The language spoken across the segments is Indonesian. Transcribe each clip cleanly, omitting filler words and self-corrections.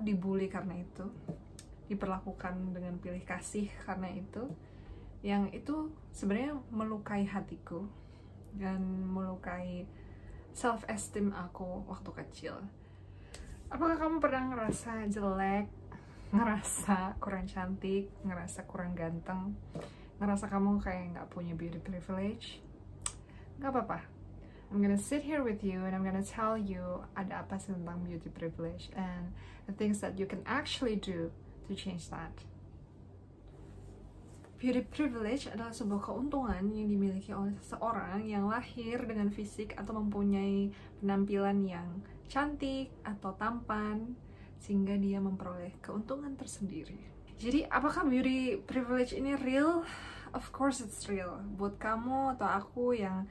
dibully karena itu, diperlakukan dengan pilih kasih karena itu, yang itu sebenarnya melukai hatiku dan melukai self esteem aku waktu kecil. Apakah kamu pernah ngerasa jelek, ngerasa kurang cantik, ngerasa kurang ganteng, ngerasa kamu kayak nggak punya beauty privilege? Nggak apa-apa, I'm gonna sit here with you and I'm gonna tell you ada apa sih tentang beauty privilege and the things that you can actually do to change that. Beauty privilege adalah sebuah keuntungan yang dimiliki oleh seseorang yang lahir dengan fisik atau mempunyai penampilan yang cantik atau tampan sehingga dia memperoleh keuntungan tersendiri. Jadi apakah beauty privilege ini real? Of course it's real. Buat kamu atau aku yang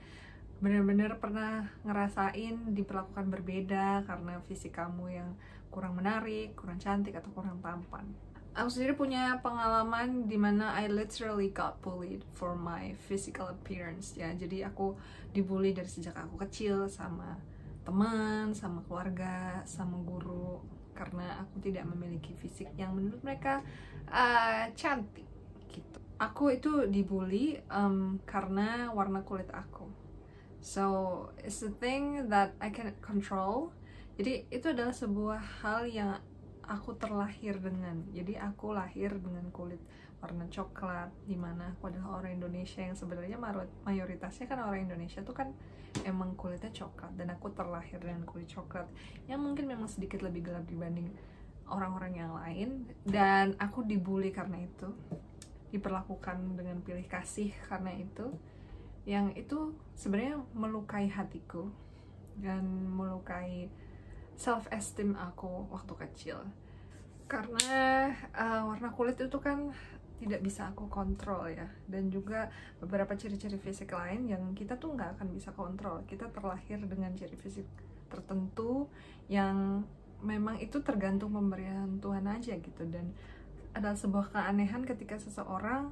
benar-benar pernah ngerasain diperlakukan berbeda karena fisik kamu yang kurang menarik, kurang cantik, atau kurang tampan. Aku sendiri punya pengalaman dimana I literally got bullied for my physical appearance ya. Jadi aku dibully dari sejak aku kecil sama teman, sama keluarga, sama guru karena aku tidak memiliki fisik yang menurut mereka cantik gitu. Aku itu dibully karena warna kulit aku. So it's the thing that I cannot control. Jadi itu adalah sebuah hal yang aku terlahir dengan. Jadi aku lahir dengan kulit warna coklat, dimana aku adalah orang Indonesia yang sebenarnya mayoritasnya kan orang Indonesia tuh kan emang kulitnya coklat, dan aku terlahir dengan kulit coklat yang mungkin memang sedikit lebih gelap dibanding orang-orang yang lain, dan aku dibully karena itu, diperlakukan dengan pilih kasih karena itu, yang itu sebenarnya melukai hatiku dan melukai self esteem aku waktu kecil. Karena warna kulit itu kan tidak bisa aku kontrol ya, dan juga beberapa ciri-ciri fisik lain yang kita tuh nggak akan bisa kontrol. Kita terlahir dengan ciri fisik tertentu yang memang itu tergantung pemberian Tuhan aja gitu, dan ada sebuah keanehan ketika seseorang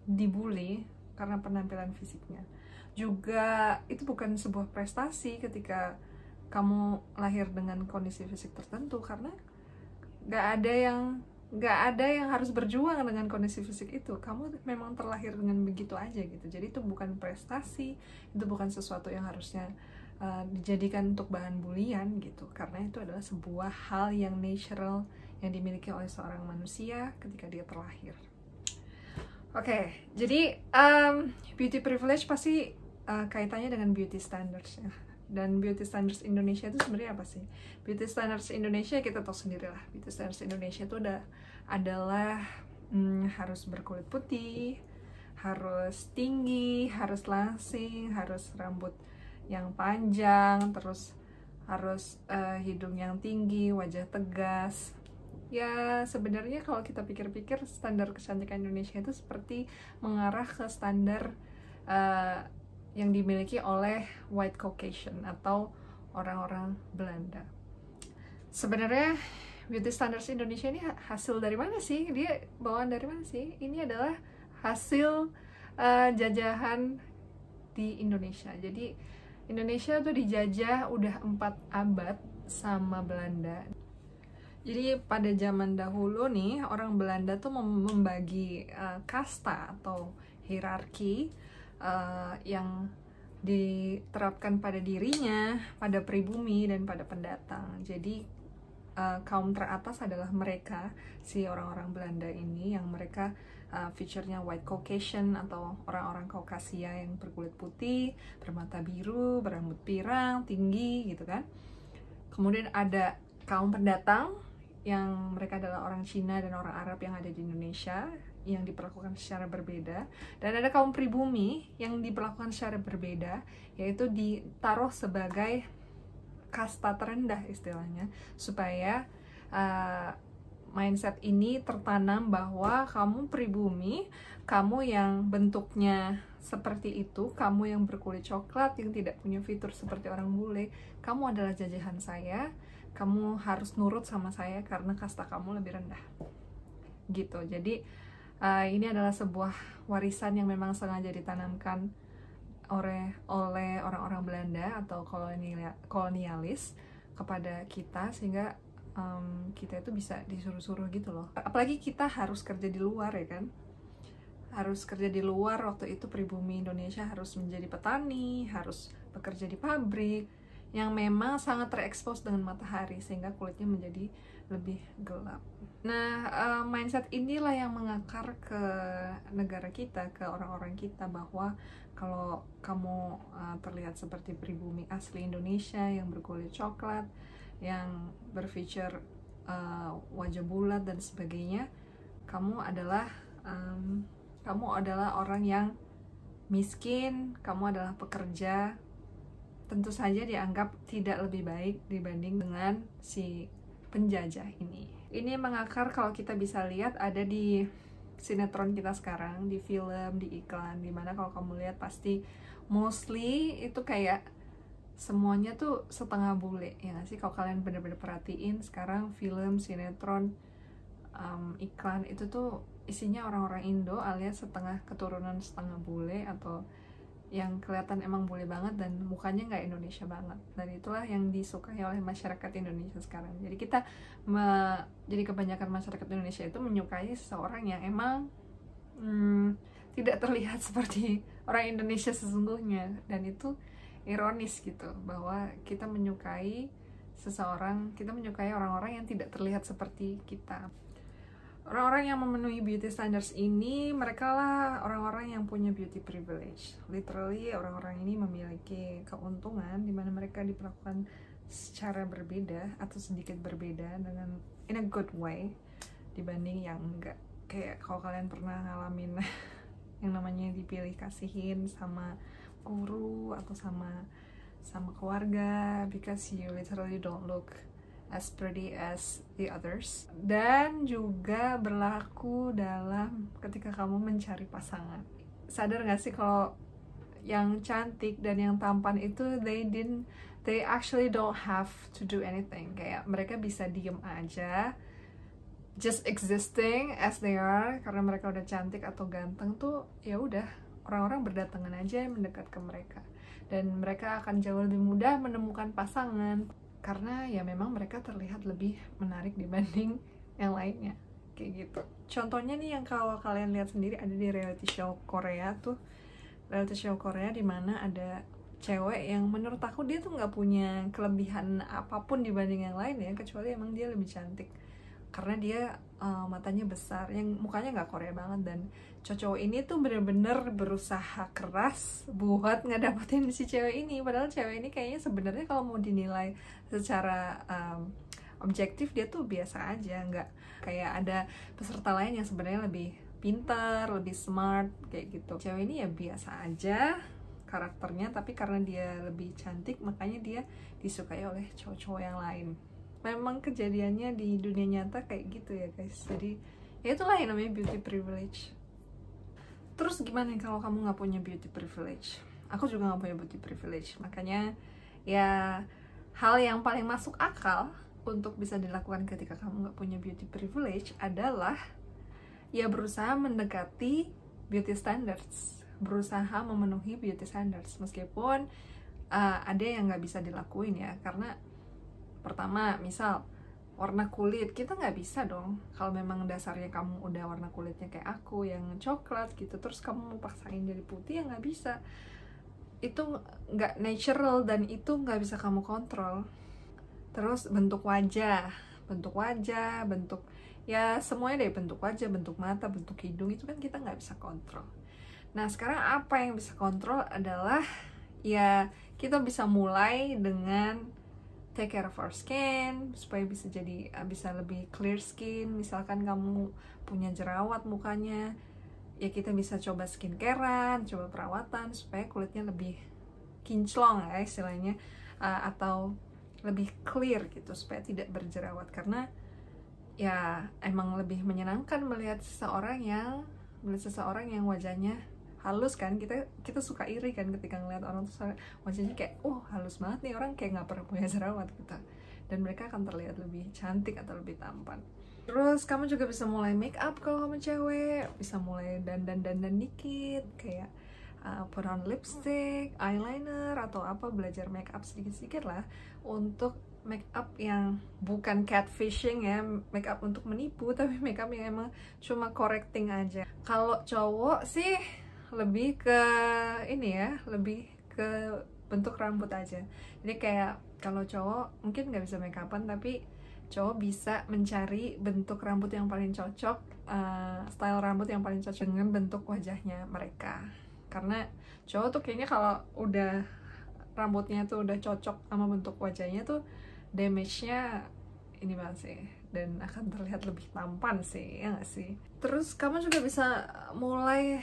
dibully karena penampilan fisiknya. Juga itu bukan sebuah prestasi ketika kamu lahir dengan kondisi fisik tertentu, karena nggak ada yang harus berjuang dengan kondisi fisik itu. Kamu memang terlahir dengan begitu aja gitu. Jadi itu bukan prestasi, itu bukan sesuatu yang harusnya dijadikan untuk bahan bulian gitu, karena itu adalah sebuah hal yang natural yang dimiliki oleh seorang manusia ketika dia terlahir. Oke, jadi beauty privilege pasti kaitannya dengan beauty standards ya. Dan beauty standards Indonesia itu sebenarnya apa sih? Beauty standards Indonesia kita tahu sendiri lah. Beauty standards Indonesia itu adalah harus berkulit putih, harus tinggi, harus langsing, harus rambut yang panjang, terus harus hidung yang tinggi, wajah tegas. Ya sebenarnya kalau kita pikir-pikir standar kecantikan Indonesia itu seperti mengarah ke standar yang dimiliki oleh white Caucasian atau orang-orang Belanda. Sebenarnya beauty standards Indonesia ini hasil dari mana sih? Dia bawaan dari mana sih? Ini adalah hasil jajahan di Indonesia. Jadi Indonesia tuh dijajah udah 4 abad sama Belanda. Jadi pada zaman dahulu nih, orang Belanda tuh membagi kasta atau hierarki yang diterapkan pada dirinya, pada pribumi, dan pada pendatang. Jadi kaum teratas adalah mereka, si orang-orang Belanda ini, yang mereka feature-nya white Caucasian atau orang-orang Kaukasia yang berkulit putih, bermata biru, berambut pirang, tinggi gitu kan. Kemudian ada kaum pendatang yang mereka adalah orang Cina dan orang Arab yang ada di Indonesia, yang diperlakukan secara berbeda. Dan ada kaum pribumi yang diperlakukan secara berbeda, yaitu ditaruh sebagai kasta terendah istilahnya, supaya mindset ini tertanam bahwa kamu pribumi, kamu yang bentuknya seperti itu, kamu yang berkulit coklat, yang tidak punya fitur seperti orang bule, kamu adalah jajahan saya, kamu harus nurut sama saya karena kasta kamu lebih rendah gitu. Jadi ini adalah sebuah warisan yang memang sengaja ditanamkan oleh orang-orang Belanda atau kolonialis kepada kita, sehingga kita itu bisa disuruh-suruh gitu loh. Apalagi kita harus kerja di luar ya kan, harus kerja di luar. Waktu itu pribumi Indonesia harus menjadi petani, harus bekerja di pabrik yang memang sangat terekspos dengan matahari sehingga kulitnya menjadi lebih gelap. Nah, mindset inilah yang mengakar ke negara kita, ke orang-orang kita, bahwa kalau kamu terlihat seperti pribumi asli Indonesia yang berkulit coklat, yang berfeature wajah bulat dan sebagainya, kamu adalah orang yang miskin, kamu adalah pekerja. Tentu saja dianggap tidak lebih baik dibanding dengan si penjajah ini. Ini mengakar, kalau kita bisa lihat, ada di sinetron kita sekarang, di film, di iklan, dimana kalau kamu lihat pasti mostly itu kayak semuanya tuh setengah bule, ya nggak sih? Kalau kalian bener-bener perhatiin sekarang film, sinetron, iklan itu tuh isinya orang-orang Indo alias setengah keturunan setengah bule, atau yang kelihatan emang bule banget dan mukanya nggak Indonesia banget. Dan itulah yang disukai oleh masyarakat Indonesia sekarang. Jadi jadi kebanyakan masyarakat Indonesia itu menyukai seseorang yang emang tidak terlihat seperti orang Indonesia sesungguhnya. Dan itu ironis gitu, bahwa kita menyukai orang-orang yang tidak terlihat seperti kita. Orang-orang yang memenuhi beauty standards ini, mereka lah orang-orang yang punya beauty privilege. Literally, orang-orang ini memiliki keuntungan di mana mereka diperlakukan secara berbeda atau sedikit berbeda dengan in a good way dibanding yang enggak. Kayak kalau kalian pernah ngalamin yang namanya dipilih kasihin sama guru atau sama keluarga because you literally don't look as pretty as the others. Dan juga berlaku dalam ketika kamu mencari pasangan. Sadar gak sih kalau yang cantik dan yang tampan itu they actually don't have to do anything. Kayak mereka bisa diem aja, just existing as they are, karena mereka udah cantik atau ganteng tuh ya udah, orang-orang berdatangan aja mendekat ke mereka, dan mereka akan jauh lebih mudah menemukan pasangan karena ya memang mereka terlihat lebih menarik dibanding yang lainnya, kayak gitu. Contohnya nih yang kalau kalian lihat sendiri ada di reality show Korea tuh, reality show Korea dimana ada cewek yang menurut aku dia tuh nggak punya kelebihan apapun dibanding yang lain ya, kecuali emang dia lebih cantik karena dia matanya besar, yang mukanya nggak Korea banget. Dan cowok ini tuh bener-bener berusaha keras buat ngedapetin si cewek ini, padahal cewek ini kayaknya sebenarnya kalau mau dinilai secara objektif dia tuh biasa aja, nggak kayak ada peserta lain yang sebenarnya lebih pintar, lebih smart kayak gitu. Cewek ini ya biasa aja karakternya, tapi karena dia lebih cantik makanya dia disukai oleh cowok-cowok yang lain. Memang kejadiannya di dunia nyata kayak gitu ya guys. Jadi ya itulah yang namanya beauty privilege. Terus gimana kalau kamu nggak punya beauty privilege? Aku juga nggak punya beauty privilege, makanya ya hal yang paling masuk akal untuk bisa dilakukan ketika kamu nggak punya beauty privilege adalah ya berusaha mendekati beauty standards, berusaha memenuhi beauty standards, meskipun ada yang nggak bisa dilakuin ya. Karena pertama, misal warna kulit, kita nggak bisa dong kalau memang dasarnya kamu udah warna kulitnya kayak aku yang coklat gitu, terus kamu mau paksain jadi putih, ya nggak bisa. Itu nggak natural dan itu nggak bisa kamu kontrol. Terus bentuk wajah, bentuk ya semuanya deh, bentuk wajah, bentuk mata, bentuk hidung, itu kan kita nggak bisa kontrol. Nah sekarang apa yang bisa kontrol adalah ya kita bisa mulai dengan take care of our skin supaya bisa lebih clear skin. Misalkan kamu punya jerawat mukanya, ya kita bisa coba skincarean, coba perawatan supaya kulitnya lebih kinclong ya istilahnya, atau lebih clear gitu supaya tidak berjerawat. Karena ya emang lebih menyenangkan melihat seseorang yang wajahnya halus kan. Kita suka iri kan ketika ngeliat orang tuh wajahnya kayak halus banget nih, orang kayak nggak pernah punya jerawat gitu, dan mereka akan terlihat lebih cantik atau lebih tampan. Terus kamu juga bisa mulai make up kalau kamu cewek, bisa mulai dandan dikit, kayak put on lipstick, eyeliner atau apa, belajar make up sedikit-sedikit lah untuk make up yang bukan catfishing ya, make up untuk menipu, tapi make up yang emang cuma correcting aja. Kalau cowok sih lebih ke ini ya, lebih ke bentuk rambut aja. Jadi kayak kalau cowok mungkin nggak bisa make upan, tapi cowok bisa mencari bentuk rambut yang paling cocok, style rambut yang paling cocok dengan bentuk wajahnya mereka. Karena cowok tuh kayaknya kalau udah rambutnya tuh udah cocok sama bentuk wajahnya tuh damage-nya ini banget sih, dan akan terlihat lebih tampan sih, ya nggak sih? Terus kamu juga bisa mulai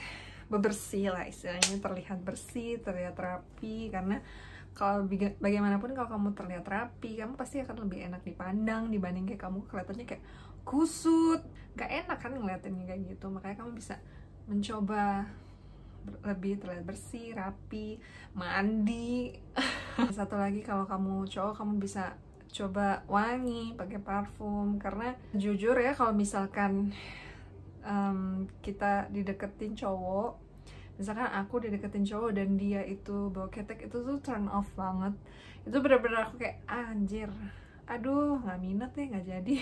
bebersih lah istilahnya, terlihat bersih, terlihat rapi, karena kalau bagaimanapun kalau kamu terlihat rapi, kamu pasti akan lebih enak dipandang dibanding kayak kamu kelihatannya kayak kusut, gak enak kan ngeliatinnya kayak gitu. Makanya kamu bisa mencoba lebih terlihat bersih, rapi, mandi. Satu lagi, kalau kamu cowok, kamu bisa coba wangi pakai parfum, karena jujur ya kalau misalkan kita dideketin cowok, misalkan aku dideketin cowok dan dia itu bau ketek, itu tuh turn off banget. Itu bener-bener aku kayak anjir, aduh nggak minat nih, nggak jadi.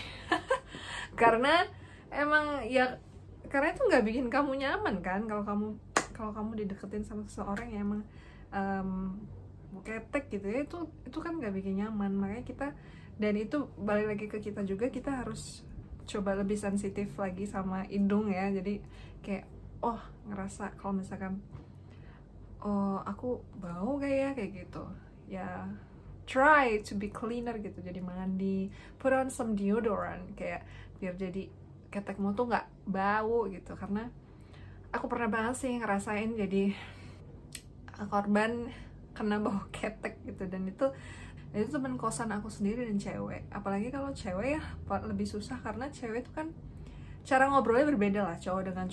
Karena emang ya, karena itu nggak bikin kamu nyaman kan, kalau kamu dideketin sama seseorang yang emang bau ketek gitu ya, itu kan nggak bikin nyaman. Makanya kita, dan itu balik lagi ke kita juga, kita harus coba lebih sensitif lagi sama hidung ya. Jadi kayak ngerasa kalau misalkan aku bau kayak gitu ya, try to be cleaner gitu. Jadi mandi, put on some deodorant, kayak biar jadi ketekmu tuh nggak bau gitu. Karena aku pernah banget sih ngerasain jadi korban kena bau ketek gitu, dan itu teman kosan aku sendiri dan cewek. Apalagi kalau cewek ya lebih susah, karena cewek itu kan cara ngobrolnya berbeda lah. Cowok dengan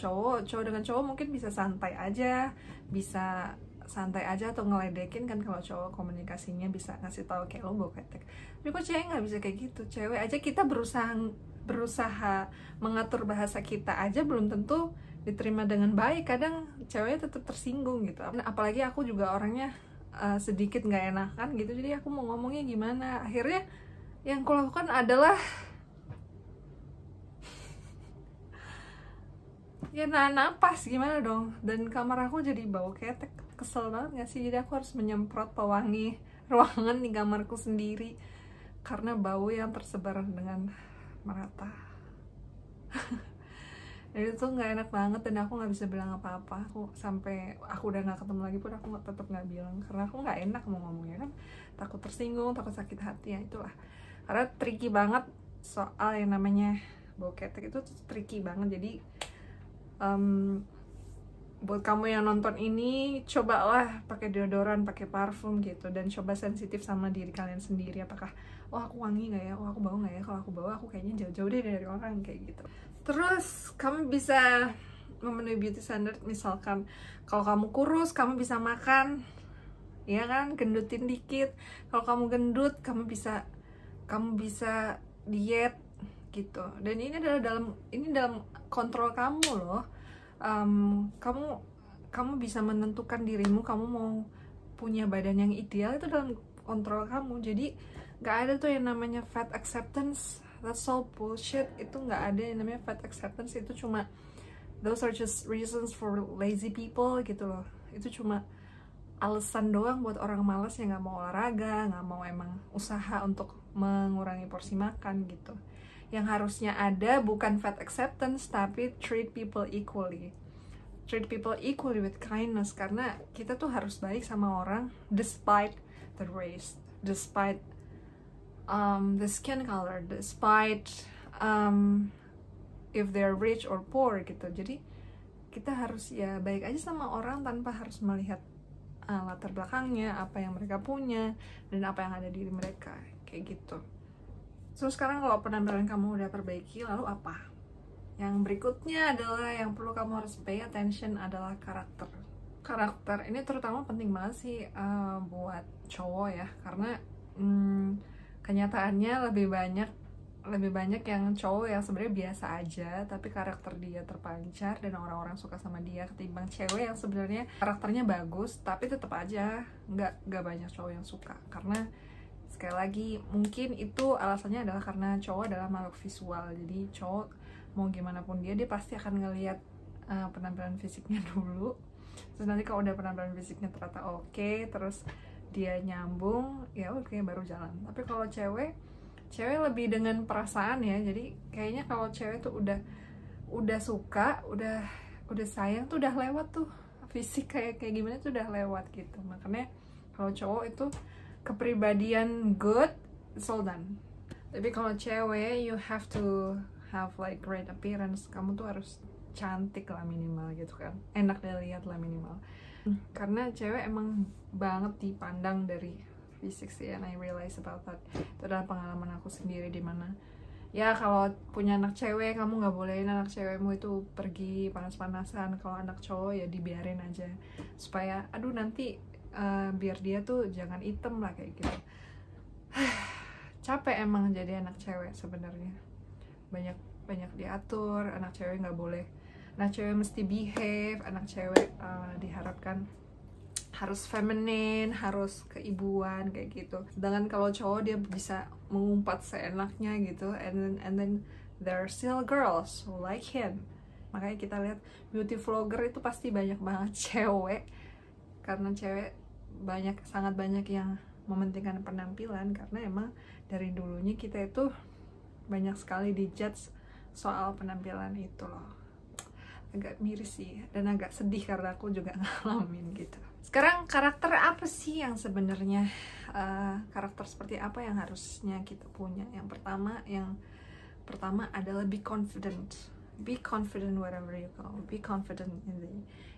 cowok mungkin bisa santai aja atau ngeledekin kan. Kalau cowok komunikasinya bisa ngasih tahu kayak lo bau ketek. Tapi kok cewek nggak bisa kayak gitu. Cewek aja kita berusaha mengatur bahasa kita aja belum tentu diterima dengan baik. Kadang ceweknya tetap tersinggung gitu. Apalagi aku juga orangnya sedikit nggak enakan gitu, jadi aku mau ngomongnya gimana. Akhirnya yang aku lakukan adalah ya napas, gimana dong. Dan kamar aku jadi bau ketek, kesel banget gak sih? Jadi aku harus menyemprot pewangi ruangan di kamarku sendiri karena bau yang tersebar dengan merata. Jadi itu nggak enak banget, dan aku nggak bisa bilang apa-apa. Aku udah nggak ketemu lagi pun aku tetap nggak bilang, karena aku nggak enak mau ngomongnya kan, takut tersinggung, takut sakit hati ya. Itulah, karena tricky banget soal yang namanya bau ketek, itu tricky banget. Jadi buat kamu yang nonton ini, cobalah pakai deodoran, pakai parfum gitu, dan coba sensitif sama diri kalian sendiri. Apakah aku wangi nggak ya, aku bau nggak ya? Kalau aku bau, aku kayaknya jauh-jauh deh dari orang, kayak gitu. Terus kamu bisa memenuhi beauty standard. Misalkan kalau kamu kurus, kamu bisa makan, ya kan, gendutin dikit. Kalau kamu gendut, kamu bisa diet gitu. Dan ini adalah dalam kontrol kamu loh. Kamu bisa menentukan dirimu, kamu mau punya badan yang ideal, itu dalam kontrol kamu. Jadi nggak ada tuh yang namanya fat acceptance. That's so bullshit. Itu nggak ada yang namanya fat acceptance. Itu cuma, those are just reasons for lazy people gitu loh. Itu cuma alasan doang buat orang malas yang nggak mau olahraga, nggak mau emang usaha untuk mengurangi porsi makan gitu. Yang harusnya ada bukan fat acceptance, tapi treat people equally. Treat people equally with kindness, karena kita tuh harus baik sama orang despite the race, despite the skin color, despite if they're rich or poor gitu. Jadi kita harus ya baik aja sama orang tanpa harus melihat latar belakangnya, apa yang mereka punya, dan apa yang ada di diri mereka, kayak gitu. So sekarang kalau penampilan kamu udah perbaiki, lalu apa? Yang berikutnya adalah yang perlu kamu harus pay attention adalah karakter. Karakter ini terutama penting banget sih buat cowok ya, karena kenyataannya lebih banyak yang cowok yang sebenarnya biasa aja tapi karakter dia terpancar dan orang-orang suka sama dia, ketimbang cewek yang sebenarnya karakternya bagus tapi tetap aja nggak banyak cowok yang suka. Karena Sekali lagi, mungkin itu alasannya adalah karena cowok adalah makhluk visual. Jadi cowok mau gimana pun dia pasti akan ngelihat penampilan fisiknya dulu. Terus nanti kalau udah penampilan fisiknya ternyata oke, terus dia nyambung, ya oke, baru jalan. Tapi kalau cewek lebih dengan perasaan ya. Jadi kayaknya kalau cewek tuh udah suka, udah sayang tuh udah lewat tuh. Fisik kayak gimana tuh udah lewat gitu. Makanya kalau cowok itu kepribadian good, it's all done. Tapi kalau cewek, you have to have like great appearance. Kamu tuh harus cantik lah minimal gitu kan, enak dilihat lah minimal. Karena cewek emang banget dipandang dari fisik sih, and I realize about that. Itu adalah pengalaman aku sendiri, dimana ya kalau punya anak cewek, kamu nggak bolehin anak cewekmu itu pergi panas-panasan. Kalau anak cowok ya dibiarin aja, supaya nanti biar dia tuh jangan item lah kayak gitu. Capek emang jadi anak cewek sebenarnya, banyak diatur. Anak cewek nggak boleh, anak cewek mesti behave, anak cewek diharapkan harus feminin, harus keibuan kayak gitu. Sedangkan kalau cowok dia bisa mengumpat seenaknya gitu, and then there are still girls who like him. Makanya kita lihat beauty vlogger itu pasti banyak banget cewek, karena cewek sangat banyak yang mementingkan penampilan, karena emang dari dulunya kita itu banyak sekali dijudge soal penampilan itu loh. Agak miris sih, dan agak sedih karena aku juga ngalamin gitu. Sekarang karakter apa sih yang sebenarnya karakter seperti apa yang harusnya kita punya? Yang pertama adalah be confident wherever you go. Be confident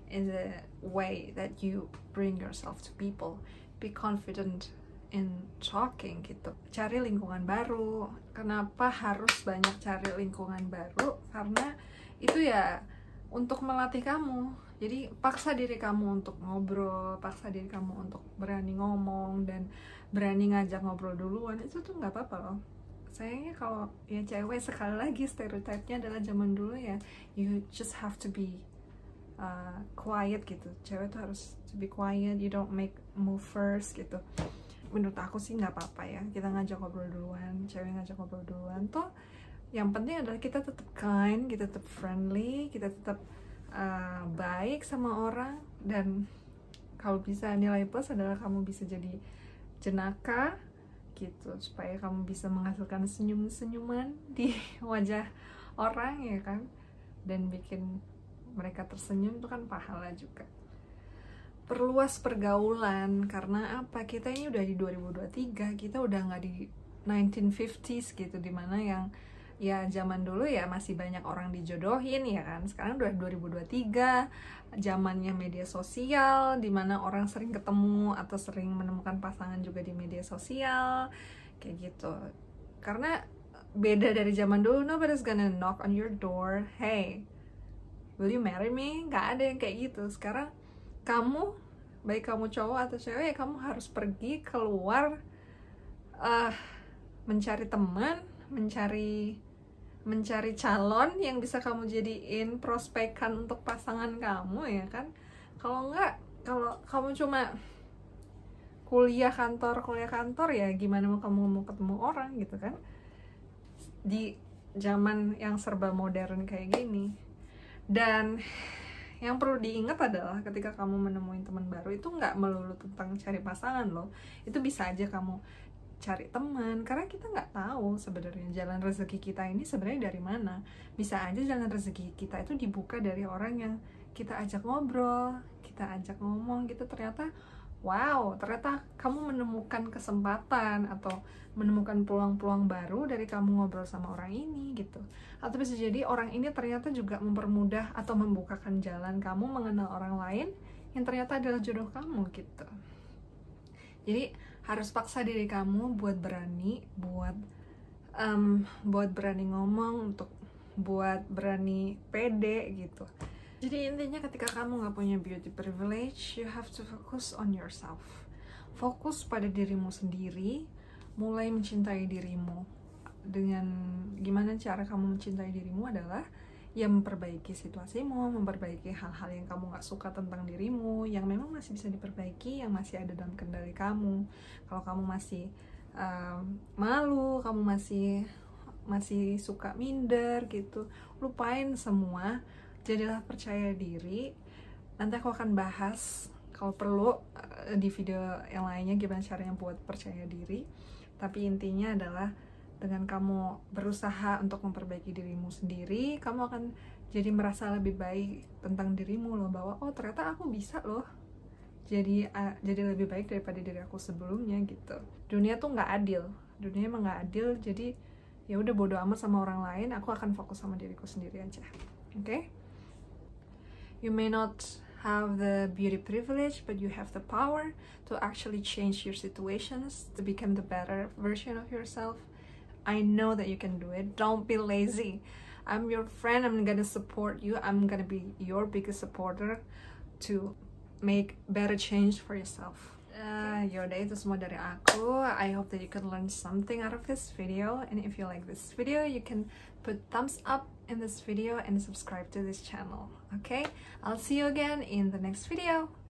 in the way that you bring yourself to people. Be confident in talking gitu. Cari lingkungan baru. Kenapa harus banyak cari lingkungan baru? Karena itu ya untuk melatih kamu. Jadi paksa diri kamu untuk ngobrol, paksa diri kamu untuk berani ngomong dan berani ngajak ngobrol duluan. Itu tuh nggak apa-apa loh. Sayangnya kalau ya cewek, sekali lagi stereotipnya adalah zaman dulu ya, you just have to be quiet gitu. Cewek tuh harus to be quiet, you don't make move first gitu. Menurut aku sih nggak apa-apa ya, kita ngajak ngobrol duluan, cewek ngajak ngobrol duluan. Toh yang penting adalah kita tetap kind, kita tetap friendly, kita tetap baik sama orang. Dan kalau bisa, nilai plus adalah kamu bisa jadi jenaka gitu, supaya kamu bisa menghasilkan senyum-senyuman di wajah orang ya kan, dan bikin mereka tersenyum, itu kan pahala juga. Perluas pergaulan, karena apa, kita ini udah di 2023, kita udah nggak di 1950s gitu, dimana yang ya zaman dulu ya masih banyak orang dijodohin ya kan. Sekarang udah 2023, zamannya media sosial, dimana orang sering ketemu atau sering menemukan pasangan juga di media sosial kayak gitu. Karena beda dari zaman dulu, nobody's gonna knock on your door, hey, will you marry me? Nggak ada yang kayak gitu. Sekarang kamu, baik kamu cowok atau cewek, kamu harus pergi keluar, mencari teman, mencari calon yang bisa kamu jadiin prospekan untuk pasangan kamu ya kan. Kalau enggak, kalau kamu cuma kuliah kantor ya gimana kamu mau ketemu orang gitu kan, di zaman yang serba modern kayak gini. Dan yang perlu diingat adalah ketika kamu menemui teman baru, itu nggak melulu tentang cari pasangan loh. Itu bisa aja kamu cari teman, karena kita nggak tahu sebenarnya jalan rezeki kita ini sebenarnya dari mana. Bisa aja jalan rezeki kita itu dibuka dari orang yang kita ajak ngobrol, kita ajak ngomong gitu. Ternyata kamu menemukan kesempatan atau menemukan peluang-peluang baru dari kamu ngobrol sama orang ini gitu. Atau bisa jadi orang ini ternyata juga mempermudah atau membukakan jalan kamu mengenal orang lain yang ternyata adalah jodoh kamu gitu. Jadi harus paksa diri kamu buat berani, buat berani ngomong, buat berani pede gitu. Jadi intinya ketika kamu nggak punya beauty privilege, you have to focus on yourself. Fokus pada dirimu sendiri, mulai mencintai dirimu. Dengan gimana cara kamu mencintai dirimu adalah ya memperbaiki situasimu, memperbaiki hal-hal yang kamu gak suka tentang dirimu, yang memang masih bisa diperbaiki, yang masih ada dalam kendali kamu. Kalau kamu masih malu, kamu masih suka minder gitu, lupain semua, jadilah percaya diri. Nanti aku akan bahas kalau perlu di video yang lainnya gimana caranya buat percaya diri. Tapi intinya adalah dengan kamu berusaha untuk memperbaiki dirimu sendiri, kamu akan jadi merasa lebih baik tentang dirimu loh, bahwa oh ternyata aku bisa loh jadi lebih baik daripada diri aku sebelumnya gitu. Dunia tuh nggak adil, dunia emang nggak adil, jadi ya udah bodo amat sama orang lain, aku akan fokus sama diriku sendiri aja. Okay? You may not have the beauty privilege, but you have the power to actually change your situations, to become the better version of yourself. I know that you can do it. Don't be lazy. I'm your friend. I'm gonna support you. I'm gonna be your biggest supporter to make better change for yourself. Yaudah, itu semua dari aku. I hope that you can learn something out of this video, and if you like this video, you can put thumbs up in this video and subscribe to this channel. Okay, I'll see you again in the next video.